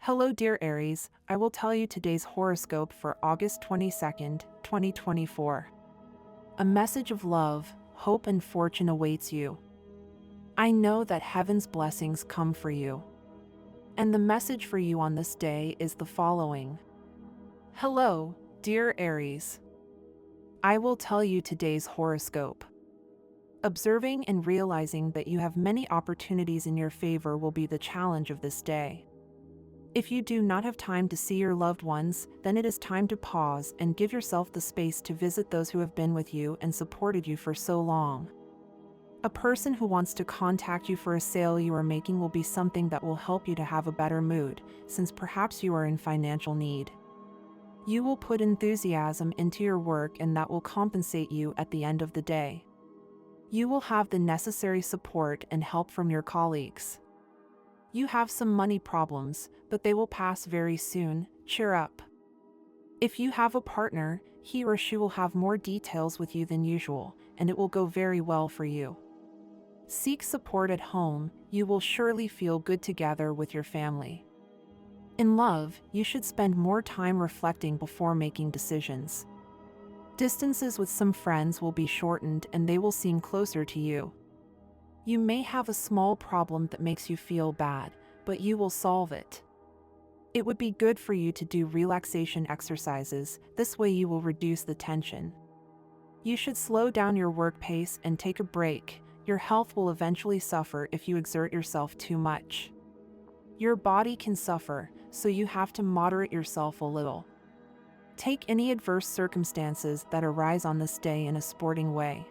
Hello, dear Aries. I will tell you today's horoscope for August 22nd, 2024. A message of love, hope, and fortune awaits you. I know that heaven's blessings come for you. And the message for you on this day is the following. Hello, dear Aries. I will tell you today's horoscope. Observing and realizing that you have many opportunities in your favor will be the challenge of this day. If you do not have time to see your loved ones, then it is time to pause and give yourself the space to visit those who have been with you and supported you for so long. A person who wants to contact you for a sale you are making will be something that will help you to have a better mood, since perhaps you are in financial need. You will put enthusiasm into your work and that will compensate you at the end of the day. You will have the necessary support and help from your colleagues. You have some money problems, but they will pass very soon. Cheer up. If you have a partner, he or she will have more details with you than usual, and it will go very well for you. Seek support at home, you will surely feel good together with your family. In love, you should spend more time reflecting before making decisions. Distances with some friends will be shortened and they will seem closer to you. You may have a small problem that makes you feel bad, but you will solve it. It would be good for you to do relaxation exercises, this way you will reduce the tension. You should slow down your work pace and take a break. Your health will eventually suffer if you exert yourself too much. Your body can suffer, so you have to moderate yourself a little. Take any adverse circumstances that arise on this day in a sporting way.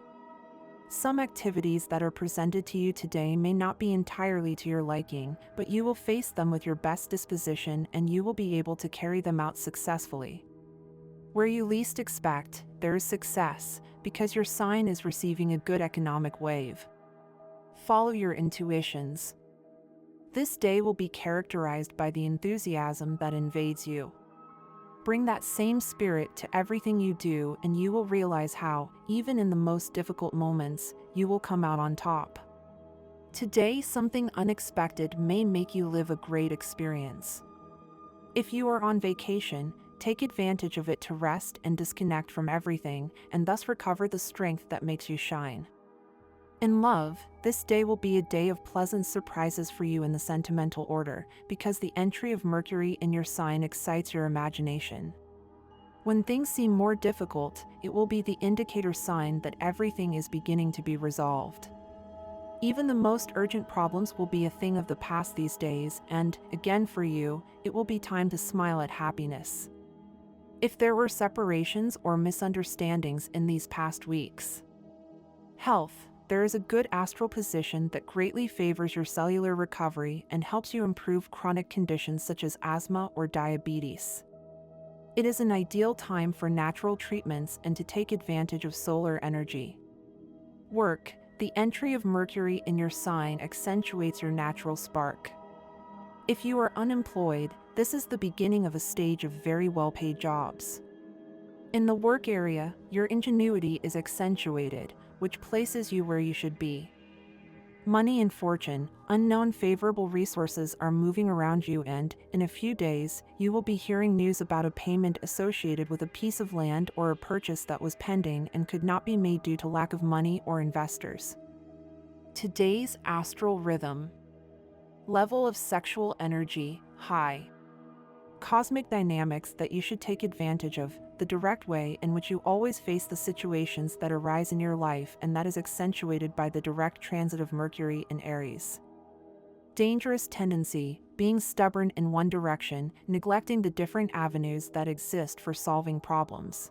Some activities that are presented to you today may not be entirely to your liking, but you will face them with your best disposition and you will be able to carry them out successfully. Where you least expect, there is success, because your sign is receiving a good economic wave. Follow your intuitions. This day will be characterized by the enthusiasm that invades you. Bring that same spirit to everything you do and you will realize how, even in the most difficult moments, you will come out on top. Today, something unexpected may make you live a great experience. If you are on vacation, take advantage of it to rest and disconnect from everything, and thus recover the strength that makes you shine. In love, this day will be a day of pleasant surprises for you in the sentimental order, because the entry of Mercury in your sign excites your imagination. When things seem more difficult, it will be the indicator sign that everything is beginning to be resolved. Even the most urgent problems will be a thing of the past these days, and, again for you, it will be time to smile at happiness. If there were separations or misunderstandings in these past weeks. Health. There is a good astral position that greatly favors your cellular recovery and helps you improve chronic conditions such as asthma or diabetes. It is an ideal time for natural treatments and to take advantage of solar energy. Work. The entry of Mercury in your sign accentuates your natural spark. If you are unemployed, this is the beginning of a stage of very well-paid jobs. In the work area, your ingenuity is accentuated, which places you where you should be. Money and fortune, unknown favorable resources are moving around you and, in a few days, you will be hearing news about a payment associated with a piece of land or a purchase that was pending and could not be made due to lack of money or investors. Today's astral rhythm. Level of sexual energy, high. Cosmic dynamics that you should take advantage of, the direct way in which you always face the situations that arise in your life, and that is accentuated by the direct transit of Mercury in Aries. Dangerous tendency, being stubborn in one direction, neglecting the different avenues that exist for solving problems.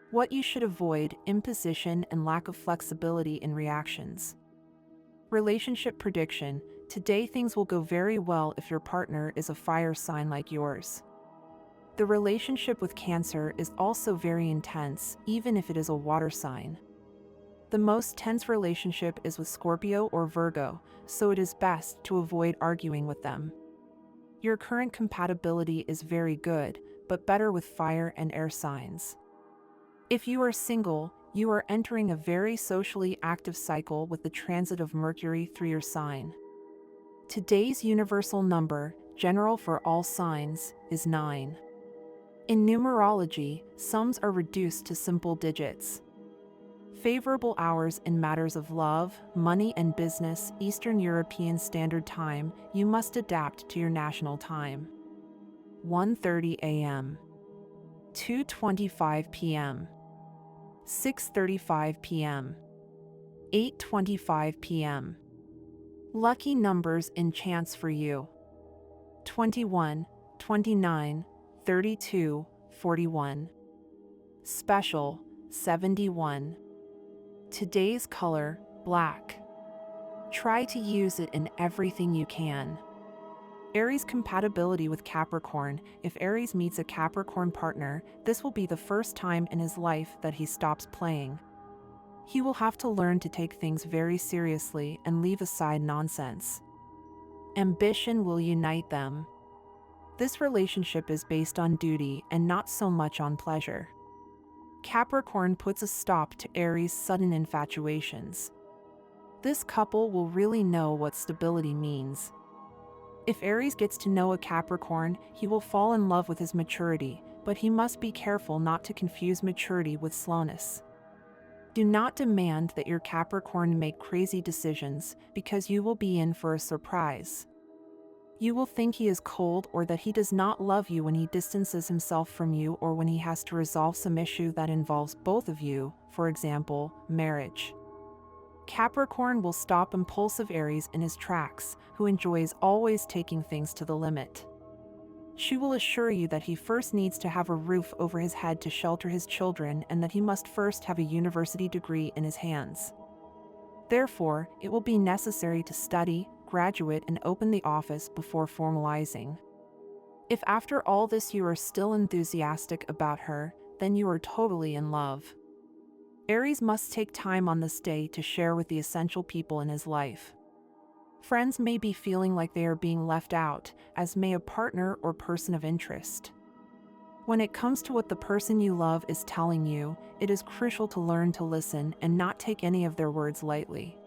What you should avoid, imposition and lack of flexibility in reactions. Relationship prediction. Today things will go very well if your partner is a fire sign like yours. The relationship with Cancer is also very intense, even if it is a water sign. The most tense relationship is with Scorpio or Virgo, so it is best to avoid arguing with them. Your current compatibility is very good, but better with fire and air signs. If you are single, you are entering a very socially active cycle with the transit of Mercury through your sign. Today's universal number, general for all signs, is 9. In numerology, sums are reduced to simple digits. Favorable hours in matters of love, money and business, Eastern European Standard Time, you must adapt to your national time. 1:30 a.m. 2:25 p.m. 6:35 p.m. 8:25 p.m. Lucky numbers in chance for you: 21, 29, 32, 41. Special, 71. Today's color, black. Try to use it in everything you can. Aries compatibility with Capricorn. If Aries meets a Capricorn partner, this will be the first time in his life that he stops playing. He will have to learn to take things very seriously and leave aside nonsense. Ambition will unite them. This relationship is based on duty and not so much on pleasure. Capricorn puts a stop to Aries' sudden infatuations. This couple will really know what stability means. If Aries gets to know a Capricorn, he will fall in love with his maturity, but he must be careful not to confuse maturity with slowness. Do not demand that your Capricorn make crazy decisions, because you will be in for a surprise. You will think he is cold or that he does not love you when he distances himself from you or when he has to resolve some issue that involves both of you, for example, marriage. Capricorn will stop impulsive Aries in his tracks, who enjoys always taking things to the limit. She will assure you that he first needs to have a roof over his head to shelter his children and that he must first have a university degree in his hands. Therefore, it will be necessary to study, graduate, and open the office before formalizing. If after all this you are still enthusiastic about her, then you are totally in love. Aries must take time on this day to share with the essential people in his life. Friends may be feeling like they are being left out, as may a partner or person of interest. When it comes to what the person you love is telling you, it is crucial to learn to listen and not take any of their words lightly.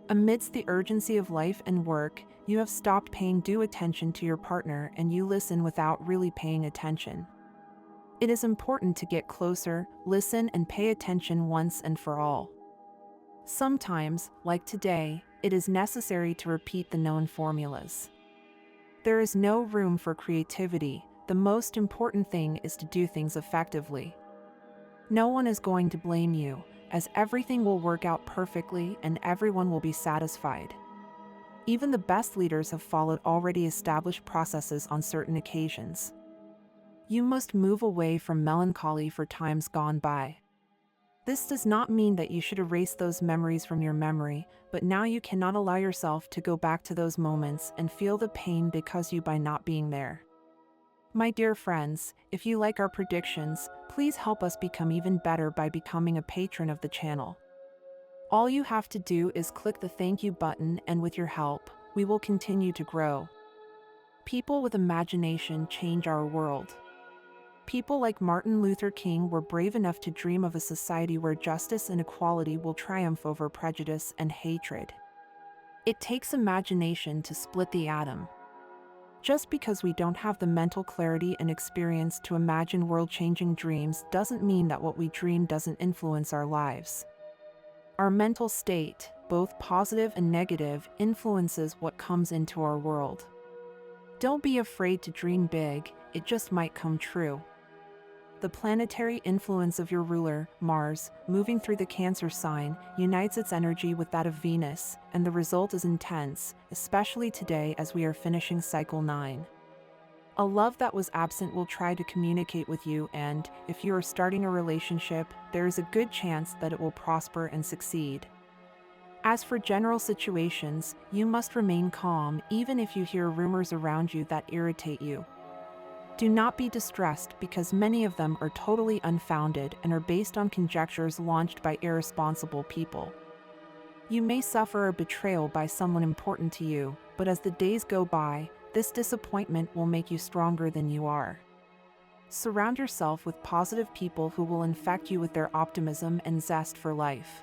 Amidst the urgency of life and work, you have stopped paying due attention to your partner and you listen without really paying attention. It is important to get closer, listen, and pay attention once and for all. Sometimes, like today, it is necessary to repeat the known formulas. There is no room for creativity. The most important thing is to do things effectively. No one is going to blame you, as everything will work out perfectly and everyone will be satisfied. Even the best leaders have followed already established processes on certain occasions. You must move away from melancholy for times gone by. This does not mean that you should erase those memories from your memory, but now you cannot allow yourself to go back to those moments and feel the pain because you by not being there. My dear friends, if you like our predictions, please help us become even better by becoming a patron of the channel. All you have to do is click the thank you button, and with your help, we will continue to grow. People with imagination change our world. People like Martin Luther King were brave enough to dream of a society where justice and equality will triumph over prejudice and hatred. It takes imagination to split the atom. Just because we don't have the mental clarity and experience to imagine world-changing dreams doesn't mean that what we dream doesn't influence our lives. Our mental state, both positive and negative, influences what comes into our world. Don't be afraid to dream big, it just might come true. The planetary influence of your ruler, Mars, moving through the Cancer sign, unites its energy with that of Venus, and the result is intense, especially today as we are finishing cycle 9. A love that was absent will try to communicate with you, and, if you are starting a relationship, there is a good chance that it will prosper and succeed. As for general situations, you must remain calm even if you hear rumors around you that irritate you. Do not be distressed because many of them are totally unfounded and are based on conjectures launched by irresponsible people. You may suffer a betrayal by someone important to you, but as the days go by, this disappointment will make you stronger than you are. Surround yourself with positive people who will infect you with their optimism and zest for life.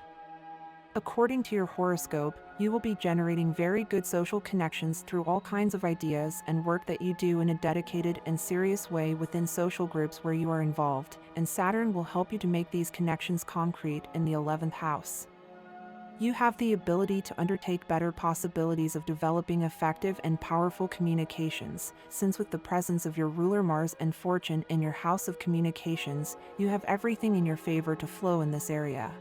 According to your horoscope, you will be generating very good social connections through all kinds of ideas and work that you do in a dedicated and serious way within social groups where you are involved, and Saturn will help you to make these connections concrete in the 11th house. You have the ability to undertake better possibilities of developing effective and powerful communications, since with the presence of your ruler Mars and Fortune in your house of communications, you have everything in your favor to flow in this area.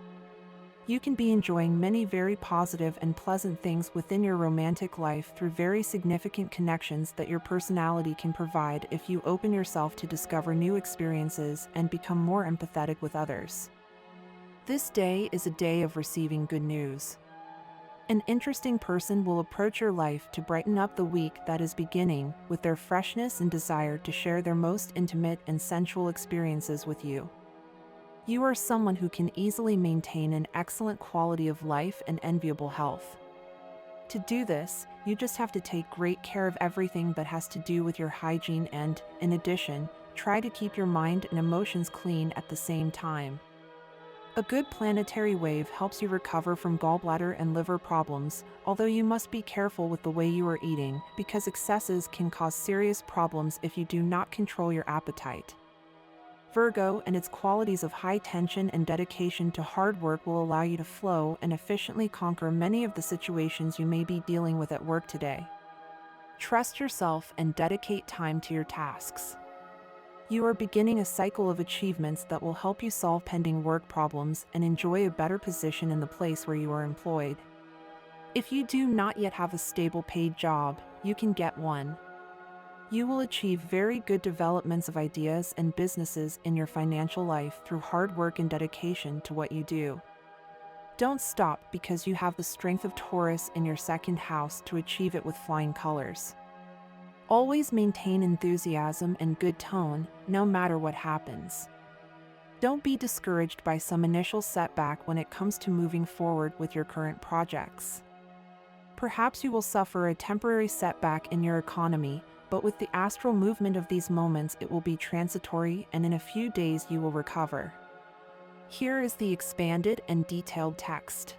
You can be enjoying many very positive and pleasant things within your romantic life through very significant connections that your personality can provide if you open yourself to discover new experiences and become more empathetic with others. This day is a day of receiving good news. An interesting person will approach your life to brighten up the week that is beginning with their freshness and desire to share their most intimate and sensual experiences with you. You are someone who can easily maintain an excellent quality of life and enviable health. To do this, you just have to take great care of everything that has to do with your hygiene and, in addition, try to keep your mind and emotions clean at the same time. A good planetary wave helps you recover from gallbladder and liver problems, although you must be careful with the way you are eating, because excesses can cause serious problems if you do not control your appetite. Virgo and its qualities of high tension and dedication to hard work will allow you to flow and efficiently conquer many of the situations you may be dealing with at work today. Trust yourself and dedicate time to your tasks. You are beginning a cycle of achievements that will help you solve pending work problems and enjoy a better position in the place where you are employed. If you do not yet have a stable paid job, you can get one. You will achieve very good developments of ideas and businesses in your financial life through hard work and dedication to what you do. Don't stop because you have the strength of Taurus in your second house to achieve it with flying colors. Always maintain enthusiasm and good tone, no matter what happens. Don't be discouraged by some initial setback when it comes to moving forward with your current projects. Perhaps you will suffer a temporary setback in your economy, but with the astral movement of these moments it will be transitory and in a few days you will recover. Here is the expanded and detailed text.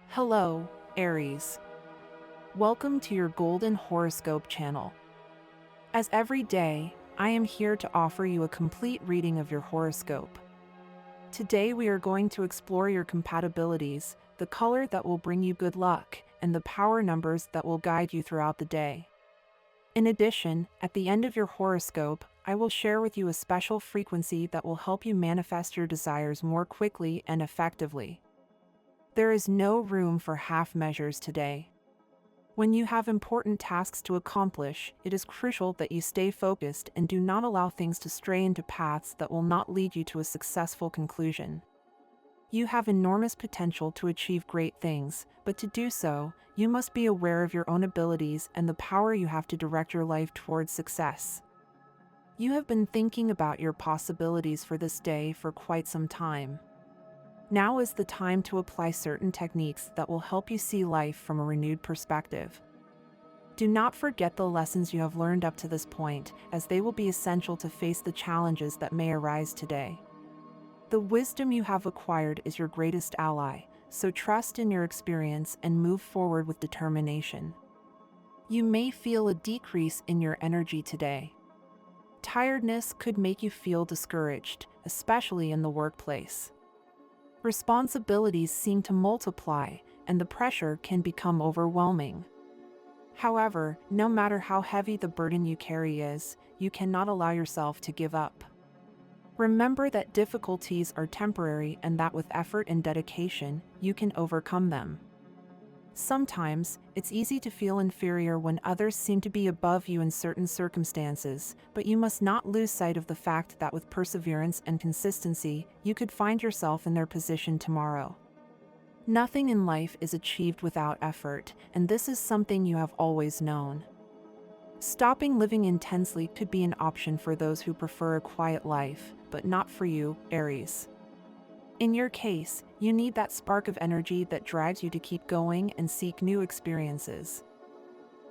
Hello, Aries. Welcome to your Golden Horoscope channel. As every day, I am here to offer you a complete reading of your horoscope. Today we are going to explore your compatibilities, the color that will bring you good luck, and the power numbers that will guide you throughout the day. In addition, at the end of your horoscope, I will share with you a special frequency that will help you manifest your desires more quickly and effectively. There is no room for half measures today. When you have important tasks to accomplish, it is crucial that you stay focused and do not allow things to stray into paths that will not lead you to a successful conclusion. You have enormous potential to achieve great things, but to do so, you must be aware of your own abilities and the power you have to direct your life towards success. You have been thinking about your possibilities for this day for quite some time. Now is the time to apply certain techniques that will help you see life from a renewed perspective. Do not forget the lessons you have learned up to this point, as they will be essential to face the challenges that may arise today. The wisdom you have acquired is your greatest ally, so trust in your experience and move forward with determination. You may feel a decrease in your energy today. Tiredness could make you feel discouraged, especially in the workplace. Responsibilities seem to multiply, and the pressure can become overwhelming. However, no matter how heavy the burden you carry is, you cannot allow yourself to give up. Remember that difficulties are temporary and that with effort and dedication, you can overcome them. Sometimes, it's easy to feel inferior when others seem to be above you in certain circumstances, but you must not lose sight of the fact that with perseverance and consistency, you could find yourself in their position tomorrow. Nothing in life is achieved without effort, and this is something you have always known. Stopping living intensely could be an option for those who prefer a quiet life, but not for you, Aries. In your case, you need that spark of energy that drives you to keep going and seek new experiences.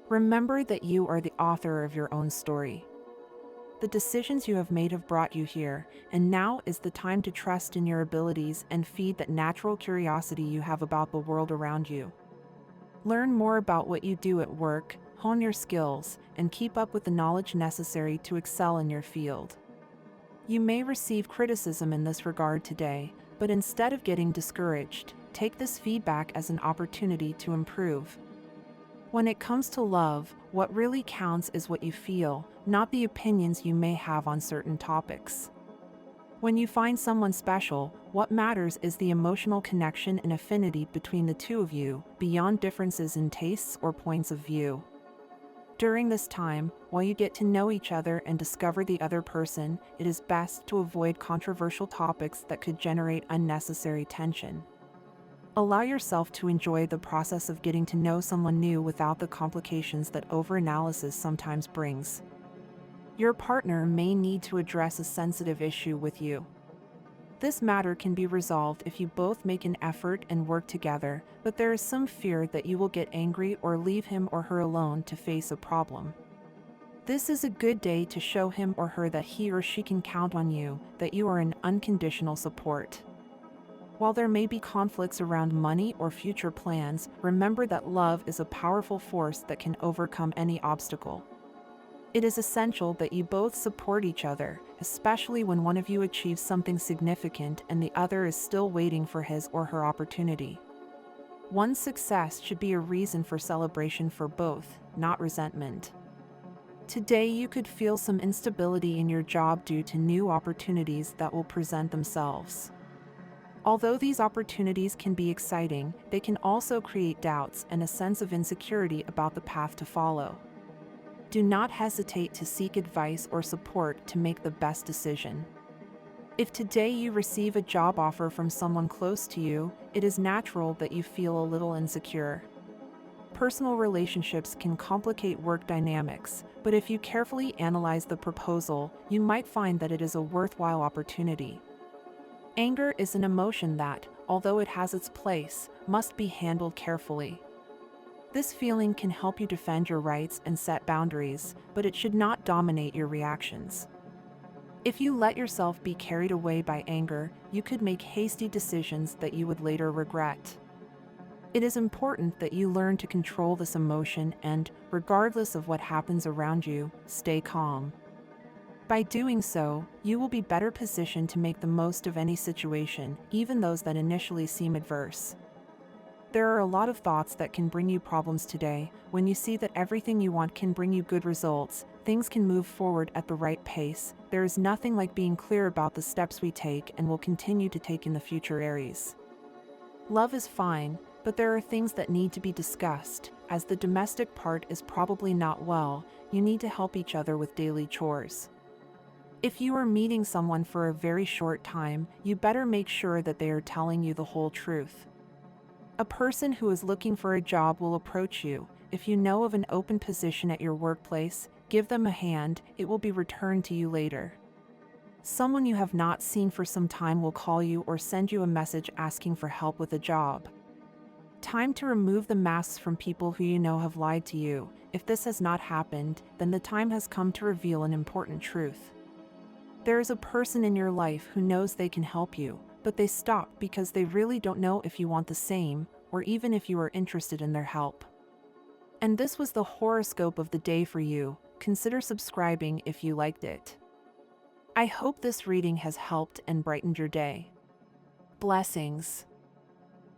Remember that you are the author of your own story. The decisions you have made have brought you here, and now is the time to trust in your abilities and feed that natural curiosity you have about the world around you. Learn more about what you do at work, hone your skills, and keep up with the knowledge necessary to excel in your field. You may receive criticism in this regard today, but instead of getting discouraged, take this feedback as an opportunity to improve. When it comes to love, what really counts is what you feel, not the opinions you may have on certain topics. When you find someone special, what matters is the emotional connection and affinity between the two of you, beyond differences in tastes or points of view. During this time, while you get to know each other and discover the other person, it is best to avoid controversial topics that could generate unnecessary tension. Allow yourself to enjoy the process of getting to know someone new without the complications that overanalysis sometimes brings. Your partner may need to address a sensitive issue with you. This matter can be resolved if you both make an effort and work together, but there is some fear that you will get angry or leave him or her alone to face a problem. This is a good day to show him or her that he or she can count on you, that you are an unconditional support. While there may be conflicts around money or future plans, remember that love is a powerful force that can overcome any obstacle. It is essential that you both support each other, especially when one of you achieves something significant and the other is still waiting for his or her opportunity. One's success should be a reason for celebration for both, not resentment. Today you could feel some instability in your job due to new opportunities that will present themselves. Although these opportunities can be exciting, they can also create doubts and a sense of insecurity about the path to follow. Do not hesitate to seek advice or support to make the best decision. If today you receive a job offer from someone close to you, it is natural that you feel a little insecure. Personal relationships can complicate work dynamics, but if you carefully analyze the proposal, you might find that it is a worthwhile opportunity. Anger is an emotion that, although it has its place, must be handled carefully. This feeling can help you defend your rights and set boundaries, but it should not dominate your reactions. If you let yourself be carried away by anger, you could make hasty decisions that you would later regret. It is important that you learn to control this emotion and, regardless of what happens around you, stay calm. By doing so, you will be better positioned to make the most of any situation, even those that initially seem adverse. There are a lot of thoughts that can bring you problems today. When you see that everything you want can bring you good results, things can move forward at the right pace. There is nothing like being clear about the steps we take and will continue to take in the future, Aries. Love is fine, but there are things that need to be discussed. As the domestic part is probably not well, you need to help each other with daily chores. If you are meeting someone for a very short time, you better make sure that they are telling you the whole truth. A person who is looking for a job will approach you. If you know of an open position at your workplace, give them a hand, it will be returned to you later. Someone you have not seen for some time will call you or send you a message asking for help with a job. Time to remove the masks from people who you know have lied to you. If this has not happened, then the time has come to reveal an important truth. There is a person in your life who knows they can help you, but they stop because they really don't know if you want the same, or even if you are interested in their help. And this was the horoscope of the day for you. Consider subscribing if you liked it. I hope this reading has helped and brightened your day. Blessings.